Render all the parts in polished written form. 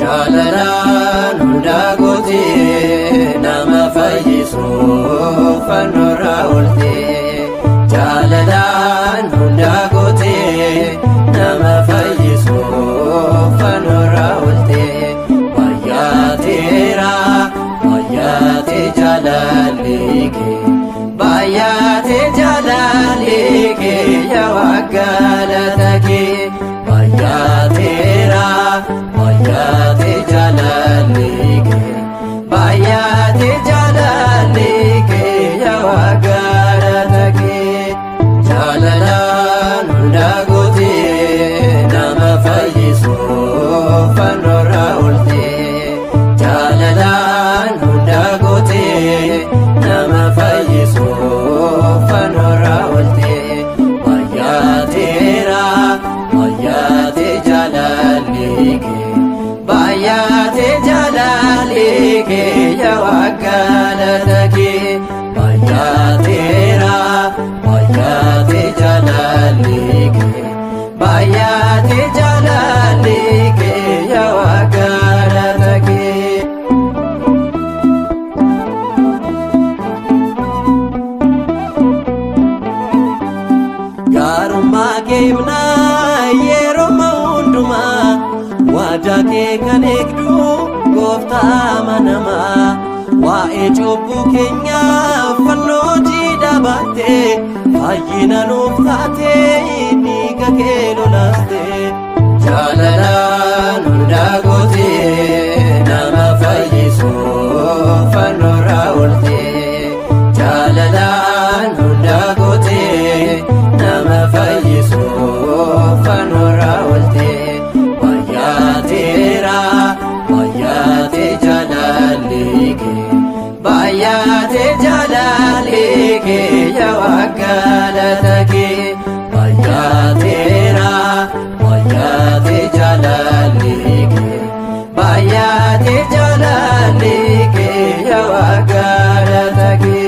Jalalan hunda gooti nama fayyisu fannoorra oolte. Jalalan hunda gooti nama fayyisu fannoorra oolte. Baay'ateera baay'ate jaalalike baay'ate jaalalike yaa Waaqalatake. Baay'ateera baay'ate jaalalike baay'ate jaalalike yaa Waaqalatake. Jalalan hunda gooti nama fayyisu fannoorra oolte. Jalalan hunda gooti nama fayyisu fannoorra oolte. Baay'ateera baay'ate jaalalike baay'ate jaalalike yaa Waaqalatake. Baay'ateera baay'ate jaalalike baay'ate jaalalike yaa Waaqalatake. Gaarummaa keemna yeroo hundumaa waadaa kee kan eegdu gooftaa amanamaa. Waa'ee cubbuu keenyaaf fannoo jiidhaa baattee fayyina nuuf taatee dhiiga kee lolaaste. Jalalan hunda gooti nama fayyisu fannoorra oolte. Jalalan hunda gooti nama fayyisu fannoorra oolte. Baay'ateera baay'ate jaalalike baay'ate jaalalike yaa Waaqalatake. Baay'ateera baay'ate jaalalike baay'ate jaalalike yaa Waaqalatake.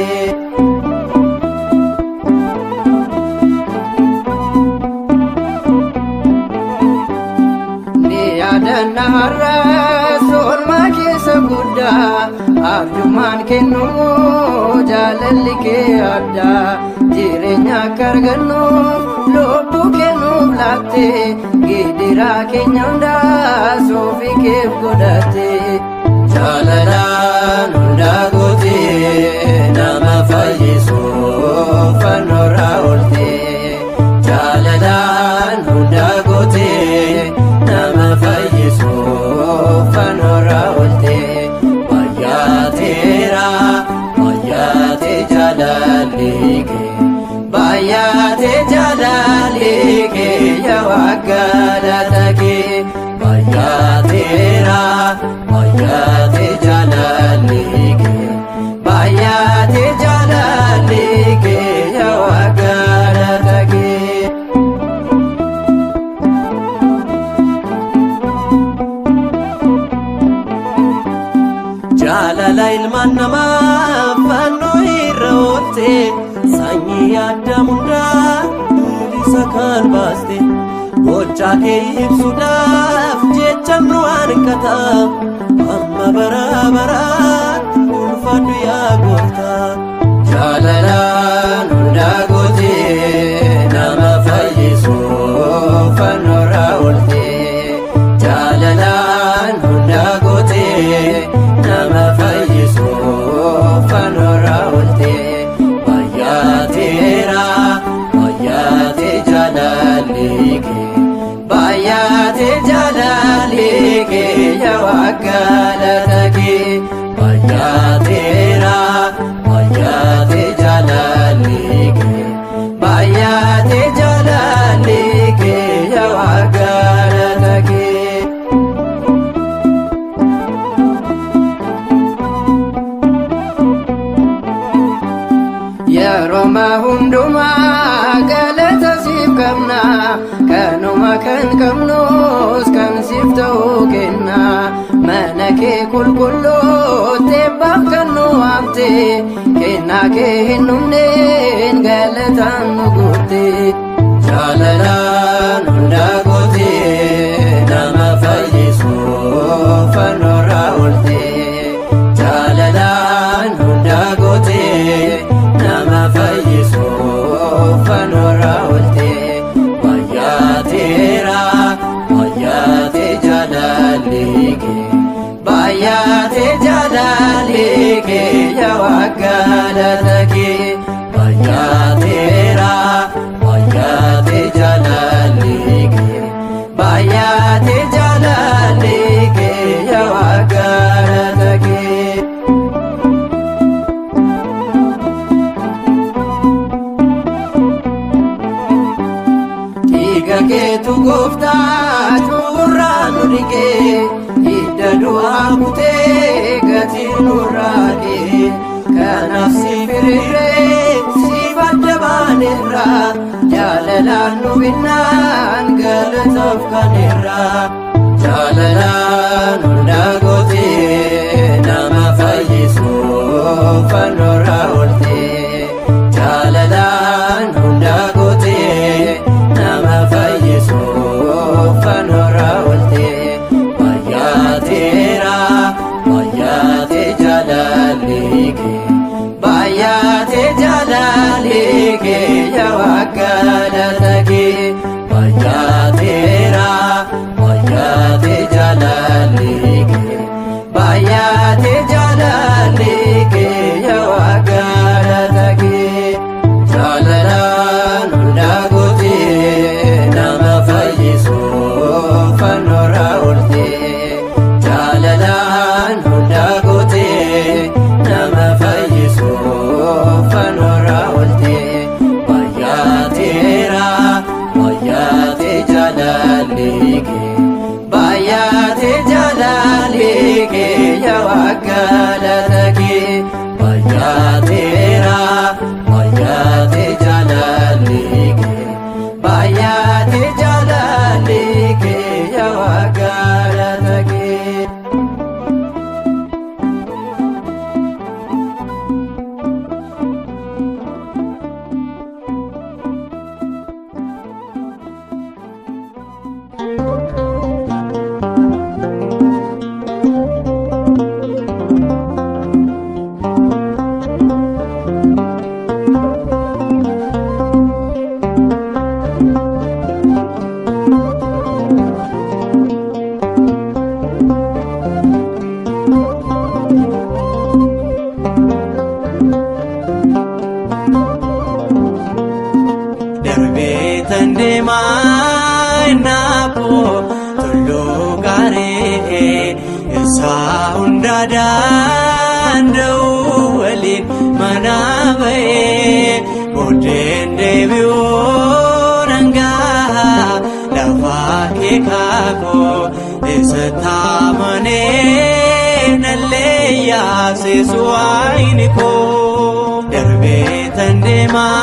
Yaadannarra soolmaa keessa guddaa arjummaan kennu jaalalli kee addaa. Jireenya akka argannuuf lubbuu kennuuf laatte gidiraa keenya hundaa soofii keef godhatte. Jalalan hunda gooti nama fayyisu fannoorra oolte. Jalalan hunda gooti nama fayyisu fannoorra oolte. Baay'ateera baay'ate jaalalike baay'ate jaalalike yaa Waaqalatake. Baay'ateera baay'ate jaalalike baay'ate jaalalike yaa Waaqalatake. Jaalala ilmaan namaa fannoo irra oolte. Sanyii Addaam hundaa bilisa kan baaste. Gocha kee ibsuudhaaf jecha nu hanqata. Amma bara baraatti ulfaadhu yaa Gooftaa. Jalalan hunda gooti nama fayyisu fannoorra oolte. Jalalan hunda gooti nama fayyisu fannoorra oolte. Baay'ateera baay'ate jaalalike baay'ate jaalalike yaa Waaqalatake. Baay'ateera baay'ate jaalalike baay'ate jaalalike yaa Waaqalatake. Yeroo hundumaa galata siif qabna kanuma kan qabnus kan siif ta'uu kenna. Mana kee qulqulluutti eebbaaf kan nu waamte kennaa kee hin dhumneen galataan nu guutte. Jalalan hunda gooti nama fayyisu baay'ate jaalalli kee yaa Waaqa galata kee baay'ateera baay'ate jaalalli kee baay'ate jaalalli kee yaa Waaqa galata kee. Dhiiga keetu Gooftaa nurraa nu dhiqee hidda du'aa kutee gatii nurraa kee kanaaf si firirree si badda baaneerra jaalalaan nu binnaan galataaf kaneerra jaalalaan hundaa gootee nama fayyisuuf fannoorraa ooltee jaalalaan hundaa gootee nama fayyisuuf fannoorraa ooltee baay'ateera baay'ate jaalalli kee baay'ate jaalalli kee yaa Waaqa galata kee baay'ateera baay'ate jaalalli kee baay'ate jaalalli kee yaa Waaqa galata kee jaalalaan hundaa gootee nama fayyisuuf fannoorraa ooltee jaalalaan hundaa gootee nama fayyisuuf fannoorraa ooltee baay'ateera baay'ate jaalalli kee baay'ate jaalalli kee yaa Waaqa galata kee baay'ateera baay'ate jaalalli kee baay'ate jaalalli kee yaa Waaqa galata kee. Darbeetan deemaa naafoo tulluu gaaree isaa hundaa danda'u waliin mana ba'ee booddeen deebi'uu nangaa lafa kee kaakoo isa taamanee nallee yaasisu waayini koo darbeetan deemaa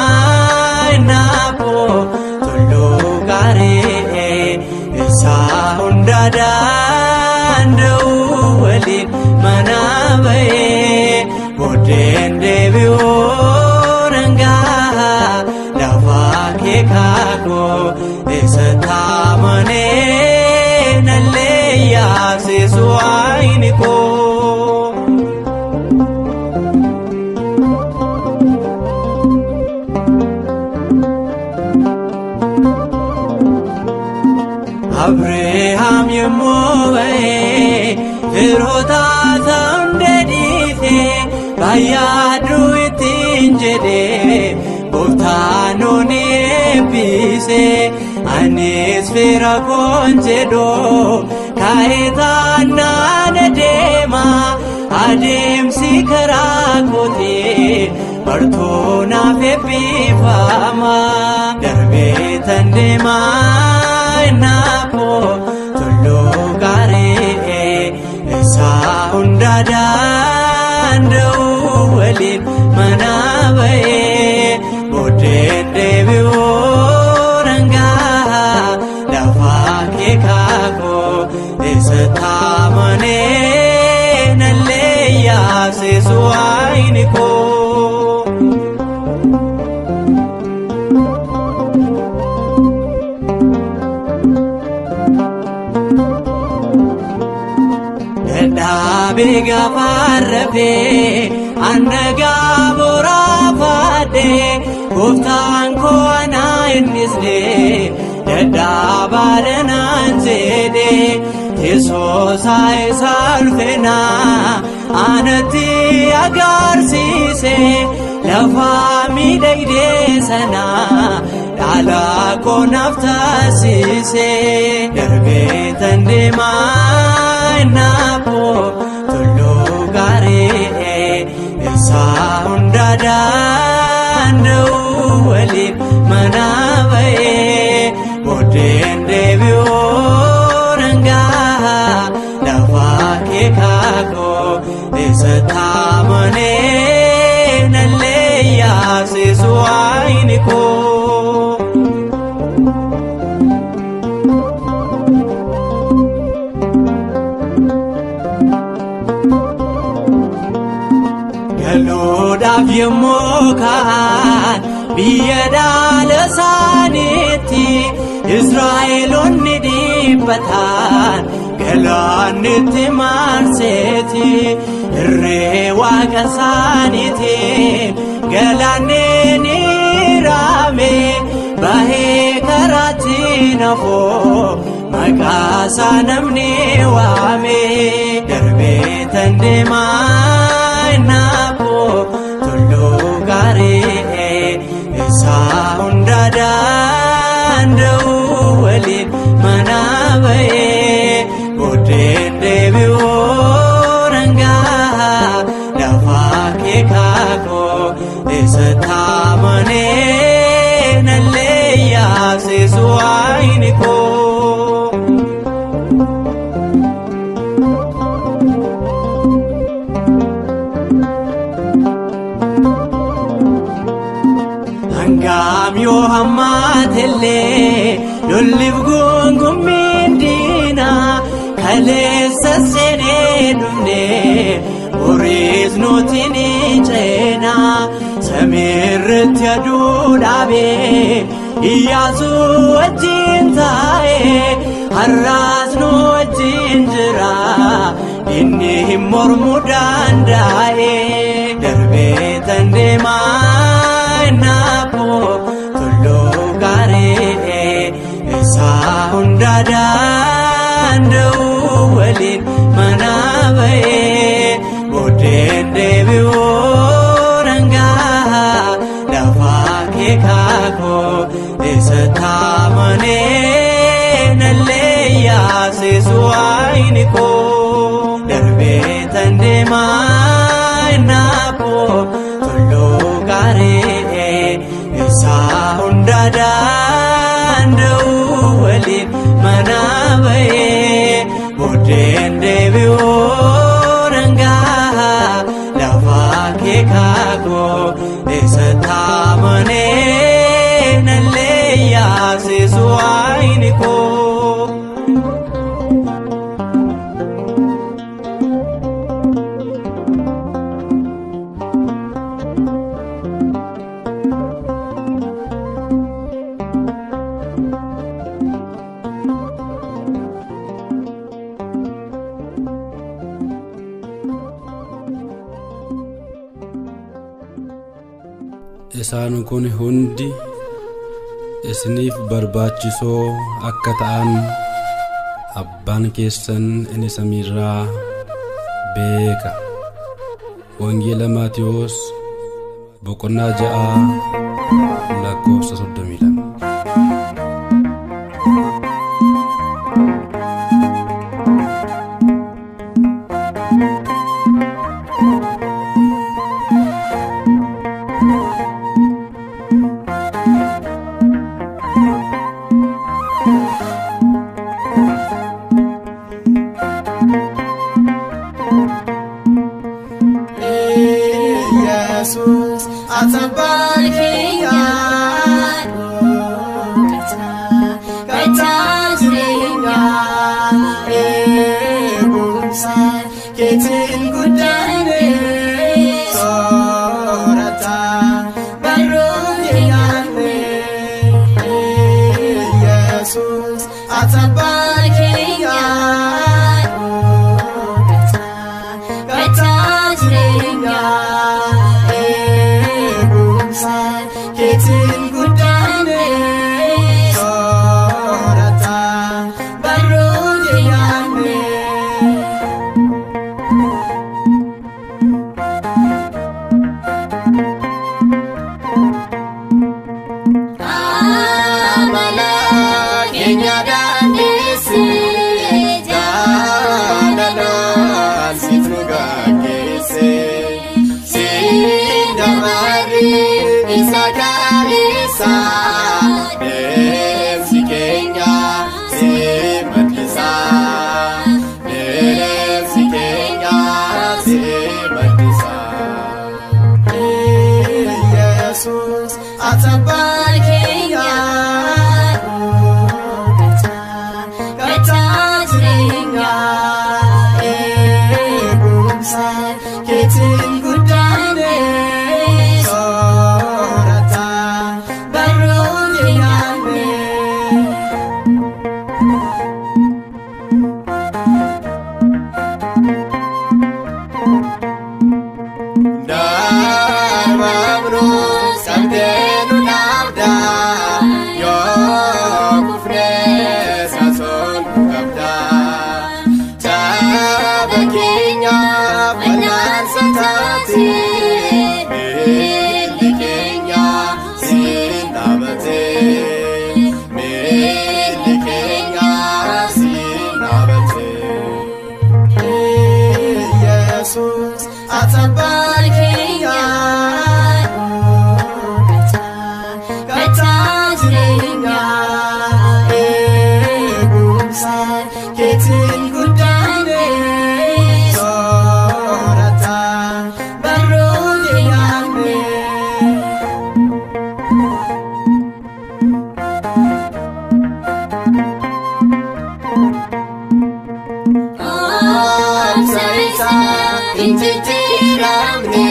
naafoo tulluu gaaree isaa hundaa danda'u waliin mana ba'ee booddeen deebi'uu nangaa lafa kee kaakoo isa taamanee nallee yaasisu waayini koo. Abrahaam yemmuu ba'ee firoota hundee dhiisee baay'aaduu ittiin jedhee Gooftaan nuun eebbisee anis fira koon jedhoo kaa'ee taanaan adeema adeemsi karaa kootee bartoo naaf eebbifama darbeetan deemaa naafoo tulluu gaaree isaa hundaa danda'u waliin mana ba'ee booddeen deebi'uu nangaa lafa kee kaakoo isa taamanee nallee yaasisu waayini koo. Dadhabee gaafa rafee annagaa boraafadhee Gooftaan koo anaa innisnee dadhabaadha naan jedhee Yesuusa salphina anatti agarsiise lafa miidhagdee sana dhala koo naaf taasise darbee tan deemaa naafoo tulluu gaarii isa hunda danda'u waliin mana ba'ee booddeen deebi'uu nangaa lafa kee kaakoo isa taamanee nallee yaasisu waayini koo. Galuudhaaf yemmuu ka'an biyya dhaala isaaniitti Israa'eloonni dhiibbatan galaannitti marseeti irree waaqa isaaniitiin galaanni ni raame bahee karaatti nafoo maqaa isaa namni waame darbee tan deemaa naafoo tulluu gaarii isa hunda danda'u waliin mana ba'ee booddeen deebi'uu nangaa lafa kee kaakoo isa taamanee nallee yaasisu waayini koo. Hangam yoo hammaatellee lolliif gonkummeen diinaa kaleessa seenee dhumnee horiis nuti ni ceenaa samiirratti aduu dhaabee Iyyaasuu wajjin taa'ee har'aas nu wajjin jira inni hin mormuu danda'ee darbee tan deemaa naafoo tulluu gaarii isa hunda danda'u waliin mana ba'ee booddeen deebi'uu nangaa lafa kee kaakoo isa taamanee nallee yaasisu waayini koo darbee tan deemaa naafoo tulluu gaarii isa hunda danda'u waliin mana ba'ee booddeen deebi'uu nangaa lafa kee kaakoo isa taamanee nallee yaasisu waayini koo. Isaan kun hundi isiniif barbaachisoo akka ta'an abbaan keessan inni samiirraa beeka. Wangeela Maatiyos boqonnaa 6 lakkoofsa 32. Jesus, atabarkiya, kata jiringa, egunsa, ketin gudane, sorata, baruyane. Jesus, atabarkiya, kata jiringa. Ketin gudane sorata barudiyane keetiin guddaane soorata barruun yaanne darbaabnu sabdeenu naabda yoo kufnee sasoon qabda taaba keenya bal'aansa taate miilli keenya siin dhaabate miilli keenya siin dhaabate Yesuus atabaan keenya gataa jireenya eegumsa keetiin guddaane soorata barruun yaanne Obsa injijjiiramne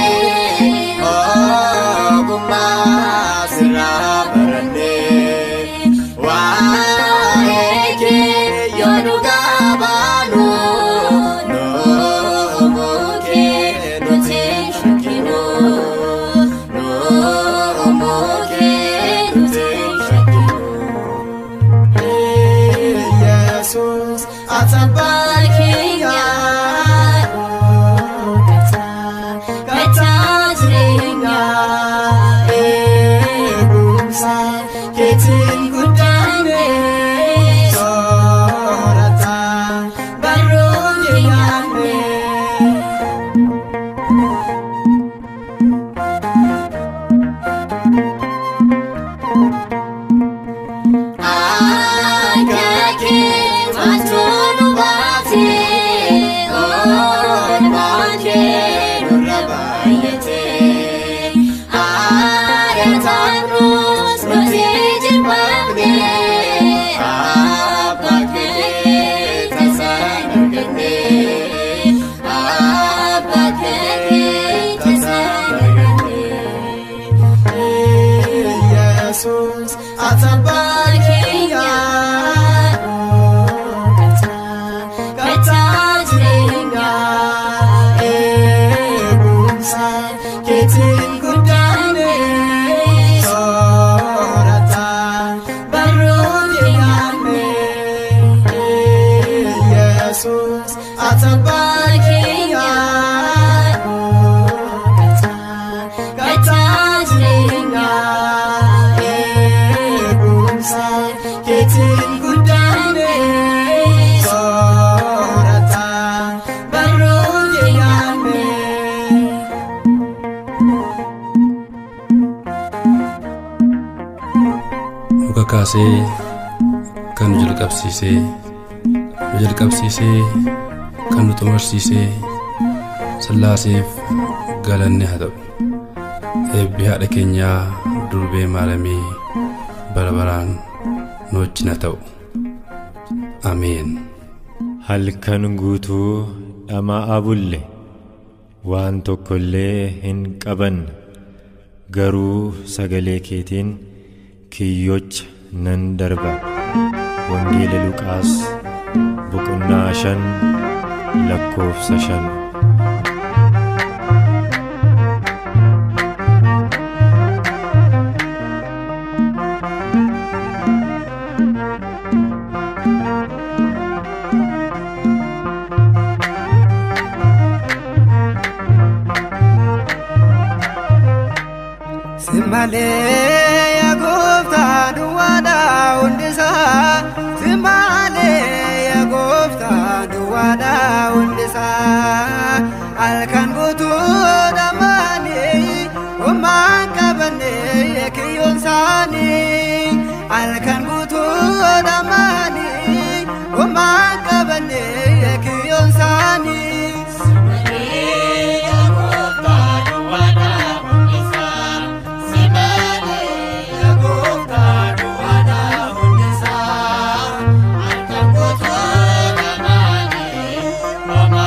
ogummaa sirraa baranne waa'ee kee yoo dhugaa baanu noomuu kee nuti shakkinu noomuu kee nuti shakkinu Yesuus atabaan keenya keetiin guddaane soorata barruun yaanne akka kee maaltu baate oolmaan kee nurra baay'ate aarataanus nuti jibbaamne abbaa kee tasaan arganne abbaa kee tasaan arganne Yesuus atabaan keenya gataa jireenya eegumsa keetiin guddaane soorata barruun yaanne Yesuus atabaan keenya gataa jireenya eegumsa keetiin guddaane soorata barruun yaanne Muka kaasee kan nu jalqabsiisee kan nu xumursiisee Sillaaseef galanni haa ta'u. Eebbi haadha keenyaa durbee maaramii bara baraan nu wajjin haa ta'u. Ameen. Halkan guutuu dhama'aa bulle waan tokko illee hin qabanne garuu sagalee keetiin kiyyocha nan darba. Wangeela Luqaas boqonnaa 5 lakkoofsa 5. Simmalee yaa gooftaa duwwaadhaa hundisaa Simmalee yaa gooftaa duwwaadhaa hundisaa halkan guutuu dhammaanii humnaan qabannee kiyyoon isaanii halkan guutuu dhammaanii humnaan qabannee kiyyoon isaanii Mama,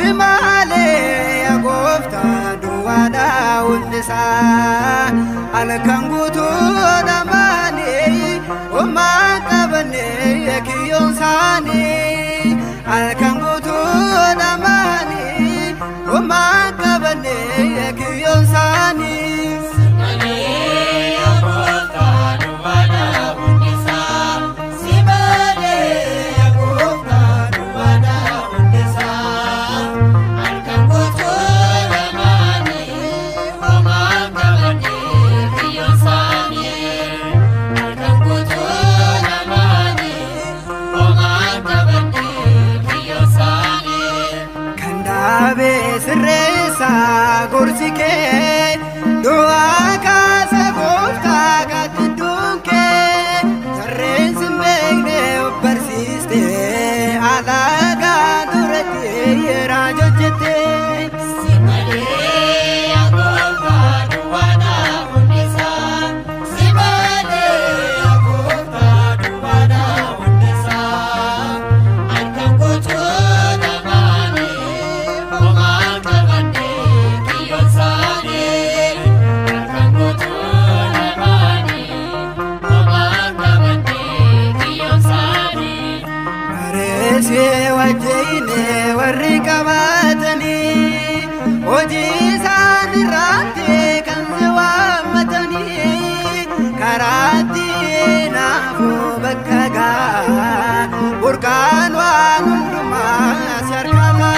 simale ya gofta duwada undisa alkangutu damani umma kabane yakiyon sani alkangutu damani umma kabane yakiyon sani Resa gorsike doa kasa gofta gatidunke sarren simbegne persiste alaga durate rajojete simale agova duwada undisa simale agova duwada undisa alkangocho damani oma wajine warri qabatani hojiisan irratti kan waammatani karaatti naafu bakka gaa burqaan waan hundumaa si argama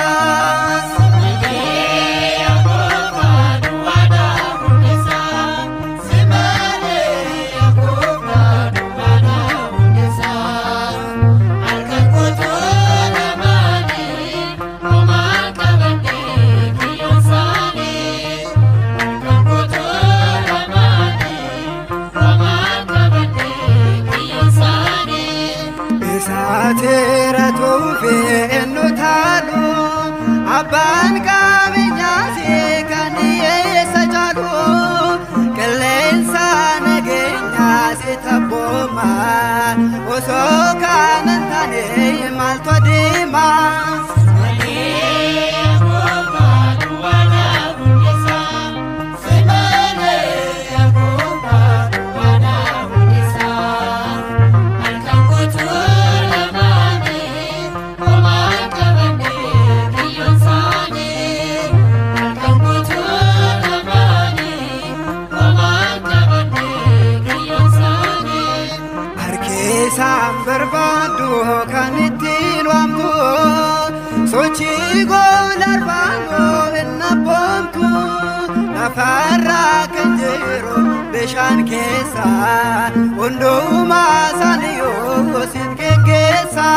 Tera tofe ennutalu abban qabeenya see kan dhiyeessa jaalu qilleensa nageenya see tabbooma osoo kanan taane maaltu adeema barbadu kan ittiin waamtu sochii goolarbaanoo inna boomtu nafarraa kan jiru bishaan keessa hundumaa isaaniyyuu sit geggeessa.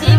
See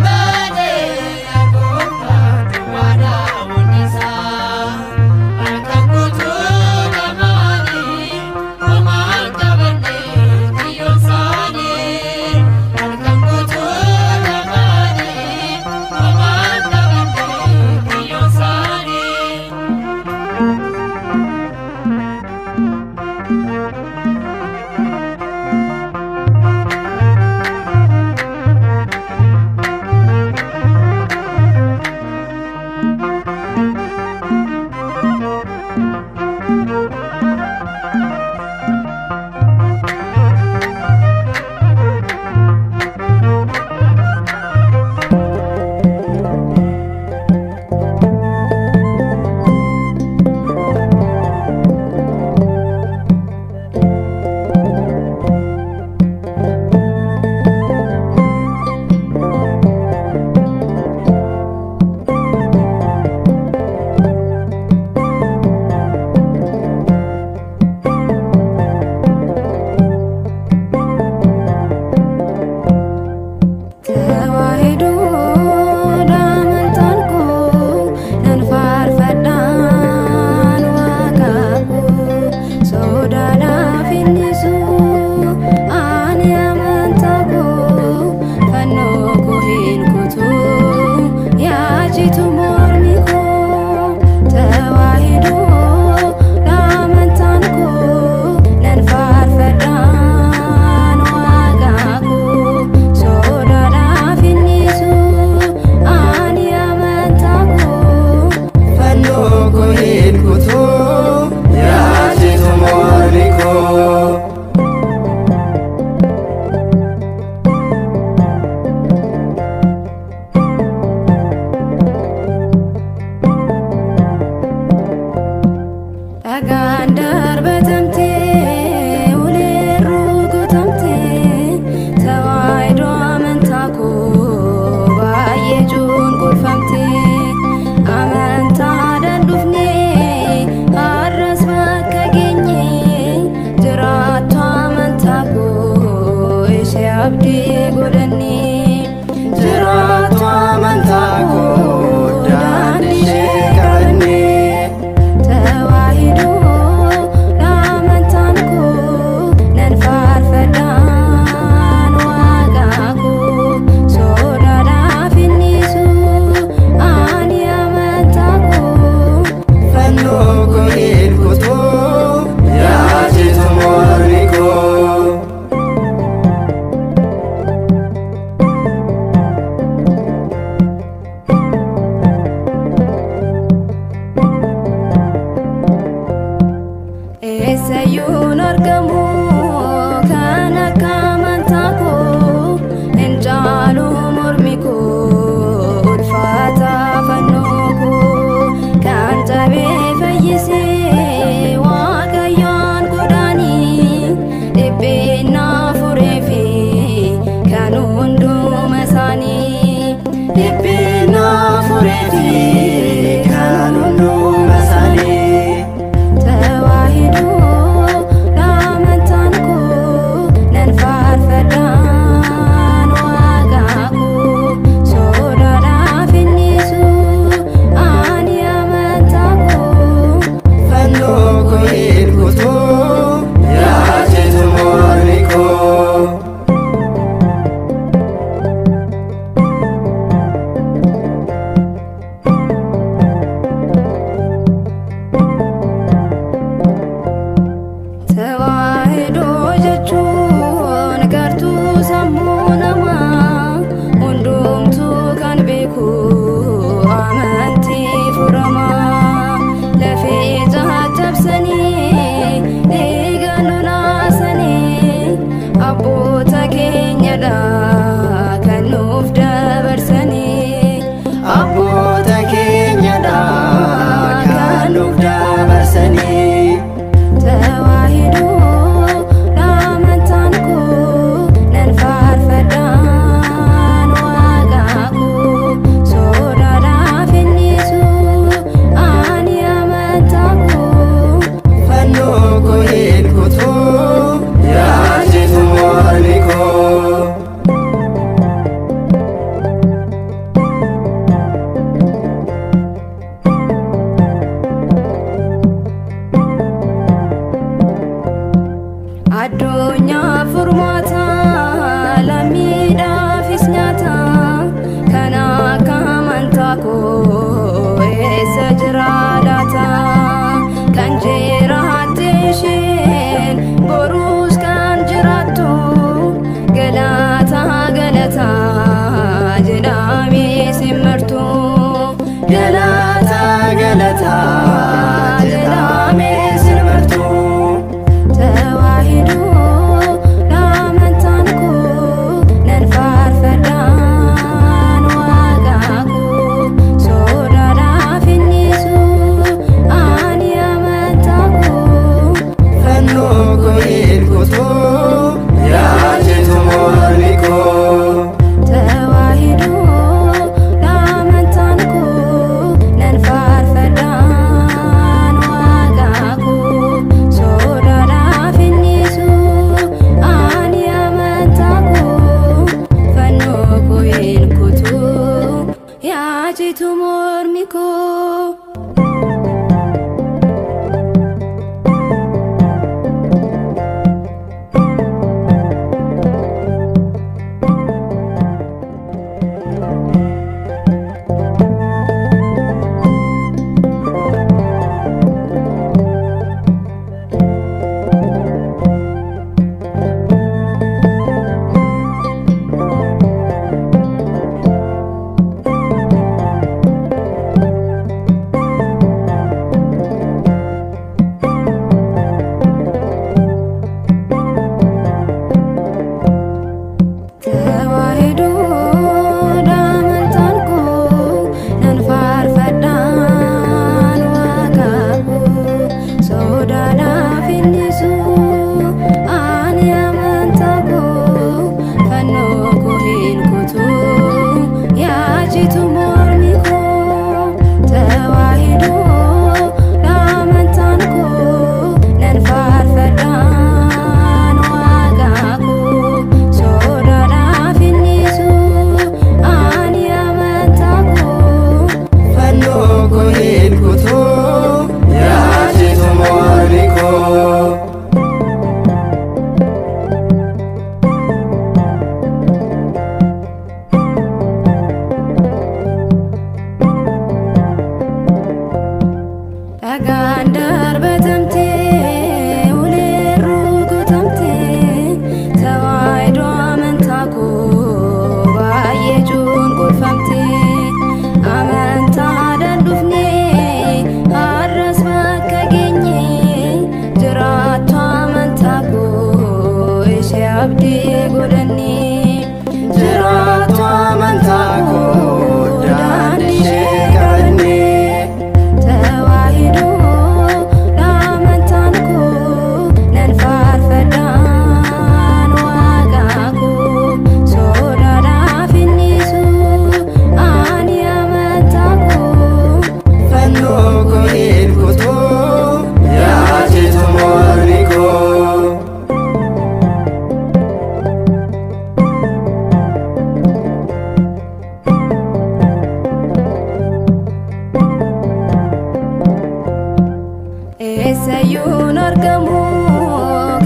eessayyuun argamu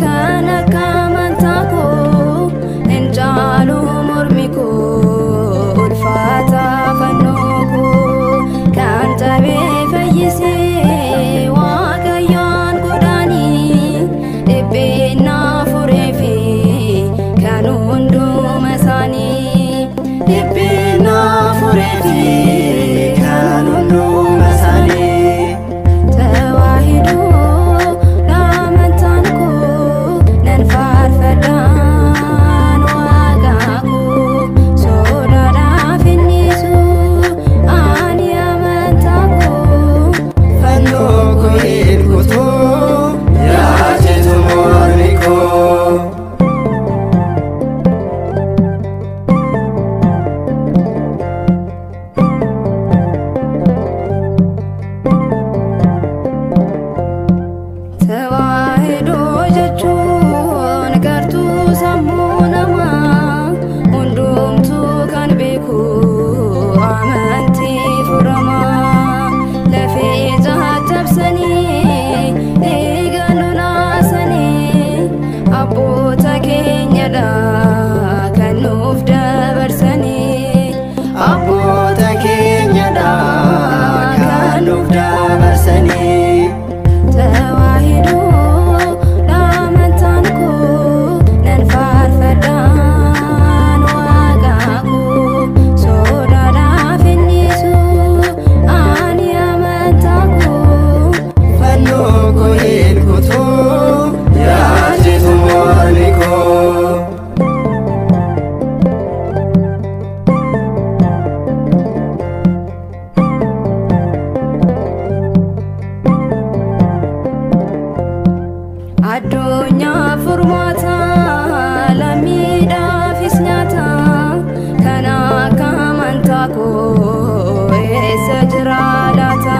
kan akka amantaa koo hin caalu mormi koo ulfaata fannoo koo kan cabee fayyisee waaqayyoon godhaanii dhibbeen furee fi kan hunduma isaanii dhibbeen furee fi kan hunduma isaanii. Addunyaa furmaata lammiidhaafis nyaata kan akka amantaa koo eessa jira laata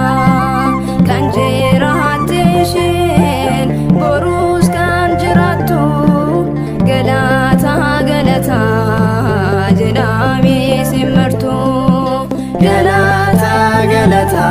kan jiraatte isheen boruus kan jiraattu galata galata jedhamee simmartu galata galata